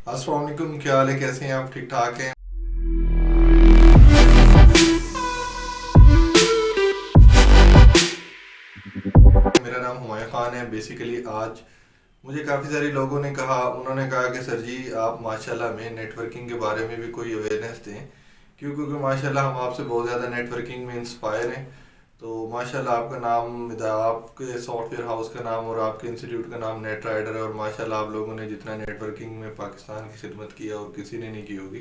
अस्सलाम वालेकुम, क्या हाल है? कैसे हैं आप? ठीक ठाक हैं? मेरा नाम हुमायूं खान है। बेसिकली आज मुझे काफ़ी सारे लोगों ने कहा, उन्होंने कहा कि सर जी आप माशाल्लाह में नेटवर्किंग के बारे में भी कोई अवेयरनेस दें, क्योंकि माशाल्लाह हम आपसे बहुत ज़्यादा नेटवर्किंग में इंस्पायर हैं। तो माशाल्लाह आपका नाम, आपके सॉफ्टवेयर हाउस का नाम और आपके इंस्टीट्यूट का नाम नेट राइडर है, और माशाल्लाह आप लोगों ने जितना नेटवर्किंग में पाकिस्तान की खिदमत किया और किसी ने नहीं की होगी।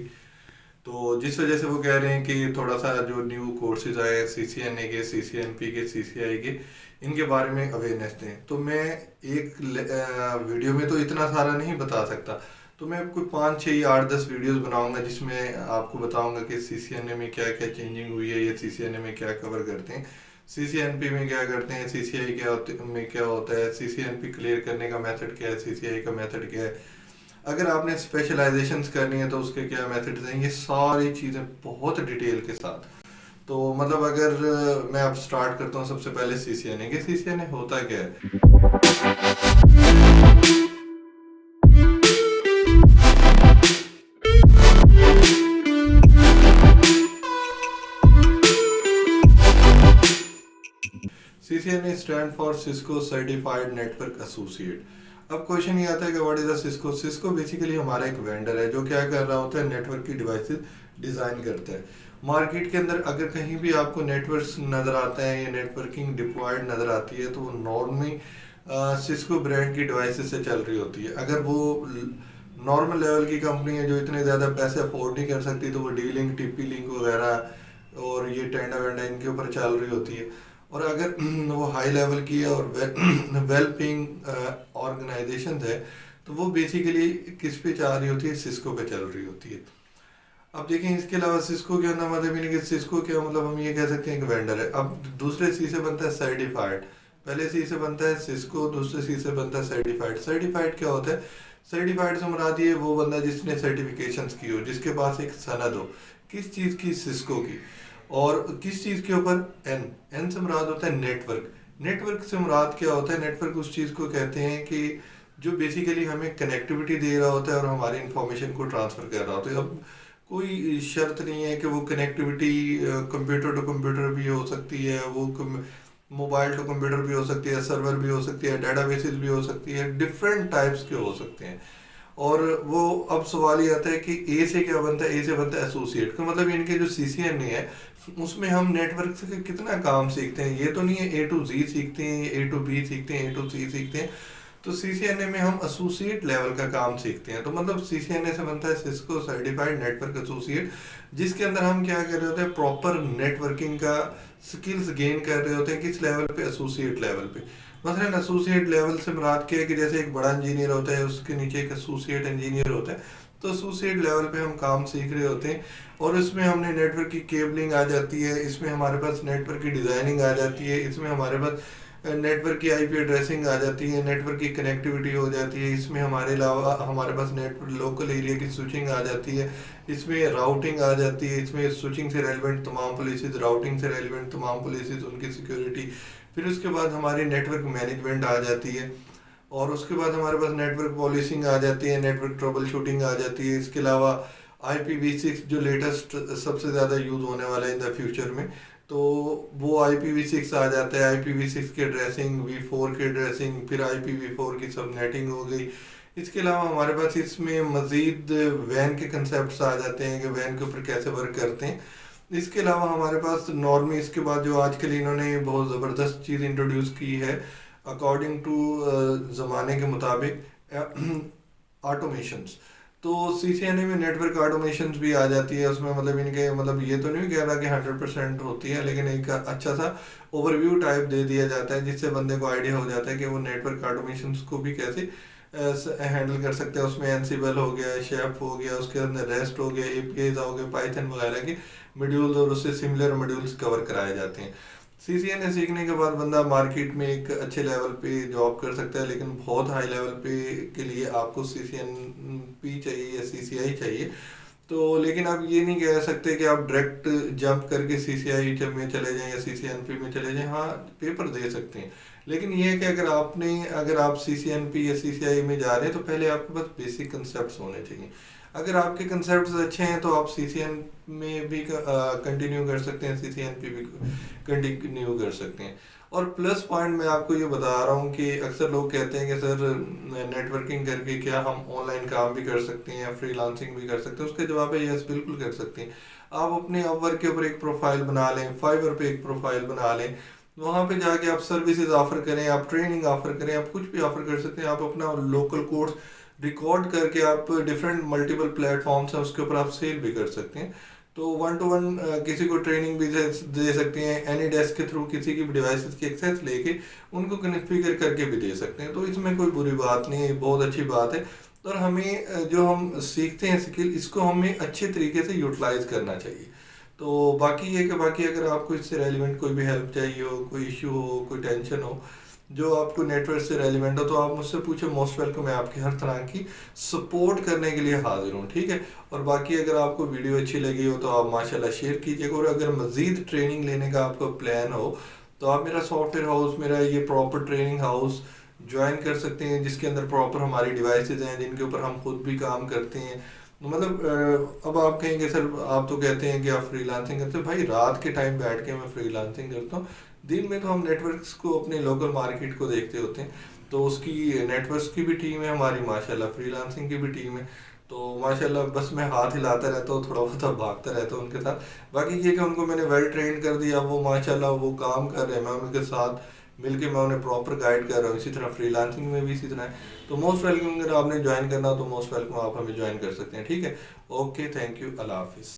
तो जिस वजह से वो कह रहे हैं कि थोड़ा सा जो न्यू कोर्सेज आए हैं CCNA के, CCNP के, CCI के, इनके बारे में अवेयरनेस दें। तो मैं एक वीडियो में तो इतना सारा नहीं बता सकता, तो मैं कोई 5 6 8 10 वीडियोस बनाऊंगा जिसमें आपको बताऊंगा कि CCNA में क्या क्या चेंजिंग हुई है, ये CCNA में क्या कवर करते हैं, CCNP में क्या करते हैं, CCI में क्या होता है, CCNP क्लियर करने का मेथड क्या है, CCI का मेथड क्या है, अगर आपने स्पेशलाइजेशंस करनी है तो उसके क्या मेथड्स हैं, ये सारी चीज़ें बहुत डिटेल के साथ। तो मतलब अगर मैं अब स्टार्ट करता हूँ सबसे पहले CCNA के, CCNA होता क्या है? CCNA stand for Cisco certified network associate. अब क्वेश्चन ये आता है कि what is the Cisco? Cisco basically हमारा एक वेंडर है जो क्या कर रहा होता है, नेटवर्क की डिवाइसेस डिज़ाइन करता है। मार्केट के अंदर अगर कहीं भी आपको नेटवर्क्स नज़र आता है या नेटवर्किंग डिप्लॉयड नज़र आती है तो वो नॉर्मली सिस्को ब्रांड की डिवाइसेस से चल रही होती है। अगर वो नॉर्मल लेवल की कंपनी है जो इतने ज़्यादा पैसे अफोर्ड नहीं कर सकती, तो वो डी लिंक, TP लिंक वगैरह और ये टेंडा वेंडा इनके ऊपर चल रही होती है। और अगर वो हाई लेवल की है और वेल पेइंग ऑर्गेनाइजेशन है, तो वो बेसिकली किस पे चल रही होती है? सिस्को पे चल रही होती है। अब देखें, इसके अलावा सिस्को के अंदर मतलब नहीं कि सिस्को क्या मतलब, हम ये कह सकते हैं कि वेंडर है। अब दूसरे सी से बनता है सर्टिफाइड। पहले सी से बनता है सिस्को, दूसरे सी से बनता है सर्टिफाइड। सर्टिफाइड क्या होता है? सर्टिफाइड से मुराद ये वो बंदा जिसने सर्टिफिकेशंस की हो, जिसके पास एक सनद हो। किस चीज़ की? सिस्को की। और किस चीज़ के ऊपर? एन। एन से मुराद होता है नेटवर्क। नेटवर्क से मुराद क्या होता है? नेटवर्क उस चीज़ को कहते हैं कि जो बेसिकली हमें कनेक्टिविटी दे रहा होता है और हमारी इंफॉर्मेशन को ट्रांसफ़र कर रहा होता है। अब कोई शर्त नहीं है कि वो कनेक्टिविटी कंप्यूटर टू कंप्यूटर भी हो सकती है, वो मोबाइल टू कंप्यूटर भी हो सकती है, सर्वर भी हो सकती है, डेटाबेसेस भी हो सकती है, डिफरेंट टाइप्स के हो सकते हैं। और वो अब सवाल ये आता है कि ए से क्या बनता है? ए से बनता है एसोसिएट का। मतलब इनके जो CCNA है उसमें हम नेटवर्क से कितना काम सीखते हैं। ये तो नहीं है A to Z सीखते हैं, A to B सीखते हैं, A to C सीखते हैं। तो CCNA में हम एसोसिएट लेवल का काम सीखते हैं। तो मतलब CCNA से बनता है सिस्को सर्टिफाइड नेटवर्क एसोसिएट, जिसके अंदर हम क्या कर रहे होते हैं? प्रॉपर नेटवर्किंग का स्किल्स गेन कर रहे होते हैं। किस लेवल पे? एसोसिएट लेवल पे। मसलन एसोसिएट लेवल से मुराद क्या है कि जैसे एक बड़ा इंजीनियर होता है, उसके नीचे एक एसोसिएट इंजीनियर होता है। तो एसोसिएट लेवल पे हम काम सीख रहे होते हैं, और इसमें हमने नेटवर्क की केबलिंग आ जाती है, इसमें हमारे पास नेटवर्क की डिज़ाइनिंग आ जाती है, इसमें हमारे पास नेटवर्क की IP एड्रेसिंग आ जाती है, नेटवर्क की कनेक्टिविटी हो जाती है, इसमें हमारे अलावा हमारे पास नेटवर्क लोकल एरिया की स्विचिंग आ जाती है, इसमें राउटिंग आ जाती है, इसमें स्विचिंग से रेलिवेंट तमाम पॉलिसीज, राउटिंग से रेलिवेंट तमाम पॉलिसीज, उनकी सिक्योरिटी। फिर उसके बाद हमारी नेटवर्क मैनेजमेंट आ जाती है, और उसके बाद हमारे पास नेटवर्क पॉलिसिंग आ जाती है, नेटवर्क ट्रबल शूटिंग आ जाती है। इसके अलावा IPv6 जो लेटेस्ट सबसे ज़्यादा यूज़ होने वाला है इन द फ्यूचर में, तो वो IPv6 आ जाता है। IPv6 की एड्रेसिंग, V4 की एड्रेसिंग, फिर IPv4 की सब नेटिंग हो गई। इसके अलावा हमारे पास इसमें मज़ीद वैन के कंसेप्ट आ जाते हैं कि वैन के ऊपर कैसे वर्क करते हैं। इसके अलावा हमारे पास नॉर्मी, इसके बाद जो आजकल इन्होंने बहुत ज़बरदस्त चीज़ इंट्रोड्यूस की है अकॉर्डिंग टू ज़माने के मुताबिक, ऑटोमेशंस। तो CCNA में नेटवर्क ऑटोमेशंस भी आ जाती है उसमें। मतलब इनके मतलब ये तो नहीं कह रहा कि 100% होती है, लेकिन एक अच्छा सा ओवरव्यू टाइप दे दिया जाता है जिससे बंदे को आइडिया हो जाता है कि वो नेटवर्क ऑटोमेशंस को भी कैसे हैंडल कर सकते हैं। उसमें एनसिबल हो गया, शेफ हो गया, उसके अंदर रेस्ट हो गया, APIs हो गए, पाइथन वगैरह के मॉड्यूल्स और उससे सिमिलर मॉड्यूल्स कवर कराए जाते हैं। CCNA सीखने के बाद बंदा मार्केट में एक अच्छे लेवल पे जॉब कर सकता है, लेकिन बहुत हाई लेवल पे के लिए आपको CCNP चाहिए या CCI चाहिए। तो लेकिन आप ये नहीं कह सकते कि आप डायरेक्ट जंप करके सीसीआई में चले जाएं या सीसीएनपी में चले जाएं। हाँ, पेपर दे सकते हैं, लेकिन ये है कि अगर आप सीसीएनपी या सीसीआई में जा रहे हैं तो पहले आपके पास बेसिक कंसेप्ट होने चाहिए। अगर आपके कंसेप्ट अच्छे हैं तो आप सीसीएन में भी कंटिन्यू कर सकते हैं, सीसीएनपी भी कंटिन्यू कर सकते हैं। और प्लस पॉइंट मैं आपको ये बता रहा हूँ कि अक्सर लोग कहते हैं कि सर नेटवर्किंग करके क्या हम ऑनलाइन काम भी कर सकते हैं या फ्रीलांसिंग भी कर सकते हैं। उसका जवाब है यस, बिल्कुल कर सकते हैं। आप अपने अपवर्क के ऊपर एक प्रोफाइल बना लें, फाइवर पे एक प्रोफाइल बना लें, वहाँ पे जाके आप सर्विसेज ऑफर करें, आप ट्रेनिंग ऑफर करें, आप कुछ भी ऑफर कर सकते हैं। आप अपना लोकल कोर्स रिकॉर्ड करके आप डिफरेंट मल्टीपल प्लेटफॉर्म्स हैं उसके ऊपर आप सेल भी कर सकते हैं। तो 1 to 1 किसी को ट्रेनिंग भी दे सकते हैं, एनी डेस्क के थ्रू किसी की भी डिवाइसेस की एक्सेस लेके उनको कॉन्फ़िगर करके भी दे सकते हैं। तो इसमें कोई बुरी बात नहीं है, बहुत अच्छी बात है। और हमें जो हम सीखते हैं स्किल, इसको हमें अच्छे तरीके से यूटिलाइज करना चाहिए। तो बाकी ये कि बाकी अगर आपको इससे रेलिवेंट कोई भी हेल्प चाहिए हो, कोई इशू हो, कोई टेंशन हो जो आपको नेटवर्क से रेलिवेंट हो, तो आप मुझसे पूछे, मोस्ट वेलकम। मैं आपकी हर तरह की सपोर्ट करने के लिए हाजिर हूँ, ठीक है। और बाकी अगर आपको वीडियो अच्छी लगी हो तो आप माशाल्लाह शेयर कीजिएगा। और अगर मज़ीद ट्रेनिंग लेने का आपका प्लान हो तो आप मेरा सॉफ्टवेयर हाउस, मेरा ये प्रॉपर ट्रेनिंग हाउस ज्वाइन कर सकते हैं, जिसके अंदर प्रॉपर हमारी डिवाइसेज हैं जिनके ऊपर हम खुद भी काम करते हैं। मतलब अब आप कहेंगे सर आप तो कहते हैं कि आप फ्रीलांसिंग करते हो। भाई रात के टाइम बैठ के मैं फ्रीलांसिंग करता हूँ, दिन में तो हम नेटवर्क्स को, अपने लोकल मार्केट को देखते होते हैं। तो उसकी नेटवर्क्स की भी टीम है हमारी माशाल्लाह, फ्रीलांसिंग की भी टीम है। तो माशाल्लाह बस मैं हाथ हिलाता रहता हूँ, थोड़ा बहुत भागता रहता हूँ उनके साथ। बाकी ये कि उनको मैंने वेल ट्रेन कर दिया, वो माशाल्लाह वो काम कर रहे हैं, मैं उनके साथ मिलके मैं उन्हें प्रॉपर गाइड कर रहा हूँ। इसी तरह फ्रीलांसिंग में भी इसी तरह है। तो मोस्ट वेलकम, अगर आपने ज्वाइन करना हो तो मोस्ट वेलकम, आप हमें ज्वाइन कर सकते हैं, ठीक है। ओके, थैंक यू, अल्लाह हाफिज़।